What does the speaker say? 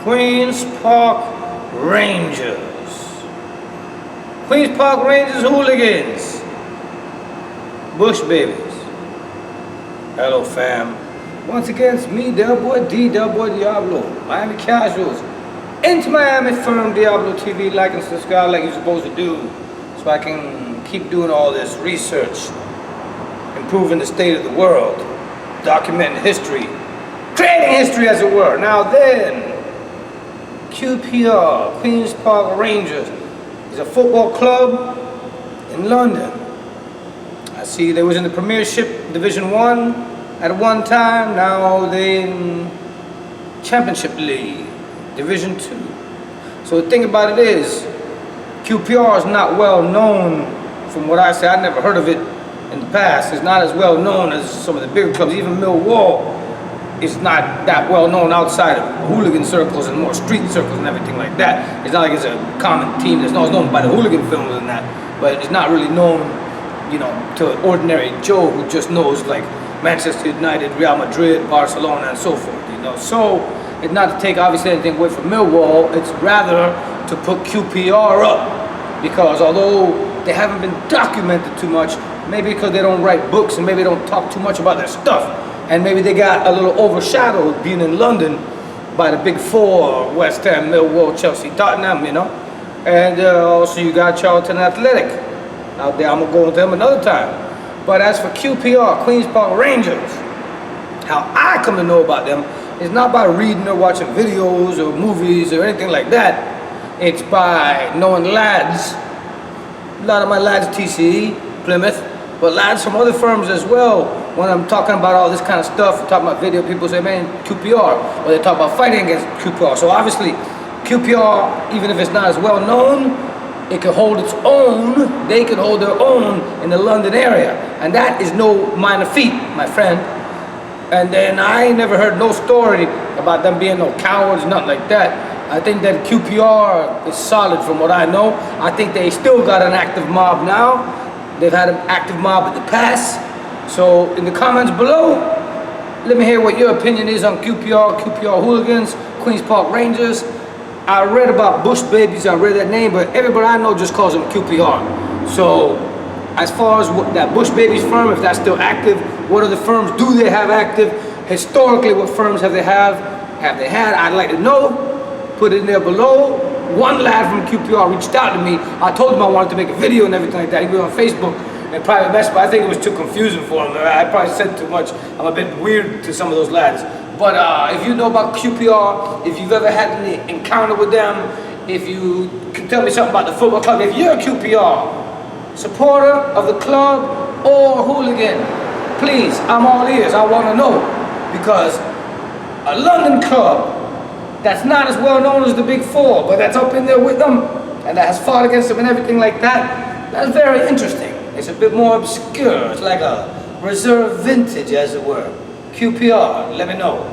Queens Park Rangers. Queens Park Rangers Hooligans. Bush Babies. Hello fam. Once again it's me, boy Diablo. Miami Casuals. Into Miami Firm Diablo TV. Like and subscribe like you're supposed to do. So I can keep doing all this research. Improving the state of the world. Documenting history. Creating history as it were. Now then, QPR, Queens Park Rangers, is a football club in London. I see they was in the Premiership Division 1 at one time. Now they're in Championship League, Division 2. So the thing about it is, QPR is not well known from what I say. I never heard of it in the past. It's not as well known as some of the bigger clubs. Even Millwall is not that well known outside of hooligan circles and more street circles and everything like that. It's not like it's a common team that's known by the hooligan films and that, but it's not really known, you know, to an ordinary Joe who just knows like Manchester United, Real Madrid, Barcelona, and so forth. You know, so it's not to take obviously anything away from Millwall. It's rather to put QPR up because although they haven't been documented too much, maybe because they don't write books and maybe they don't talk too much about their stuff. And maybe they got a little overshadowed being in London by the big four, West Ham, Millwall, Chelsea, Tottenham, you know. And also you got Charlton Athletic out there. I'm going to go into them another time. But as for QPR, Queens Park Rangers, how I come to know about them is not by reading or watching videos or movies or anything like that. It's by knowing lads, a lot of my lads TCE, Plymouth, but lads from other firms as well. When I'm talking about all this kind of stuff, I'm talking about video, people say, man, QPR, or they talk about fighting against QPR. So obviously, QPR, even if it's not as well known, it can hold its own, they can hold their own in the London area. And that is no minor feat, my friend. And then I ain't never heard no story about them being no cowards, nothing like that. I think that QPR is solid from what I know. I think they still got an active mob now. They've had an active mob in the past. So in the comments below, let me hear what your opinion is on QPR Hooligans, Queens Park Rangers. I read about Bush Babies, I read that name, but everybody I know just calls them QPR. So as far as what that Bush Babies firm, if that's still active, what other firms do they have active? Historically, what firms have they had? I'd like to know. Put it in there below. One lad from QPR reached out to me. I told him I wanted to make a video and everything like that. He was on Facebook and private message, but I think it was too confusing for him. I probably said too much. I'm a bit weird to some of those lads. But if you know about QPR, if you've ever had any encounter with them, if you can tell me something about the football club, if you're a QPR supporter of the club or hooligan, please, I'm all ears. I want to know, because a London club that's not as well known as the big four, but that's up in there with them, and that has fought against them and everything like that, that's very interesting. It's a bit more obscure. It's like a reserve vintage, as it were. QPR, let me know.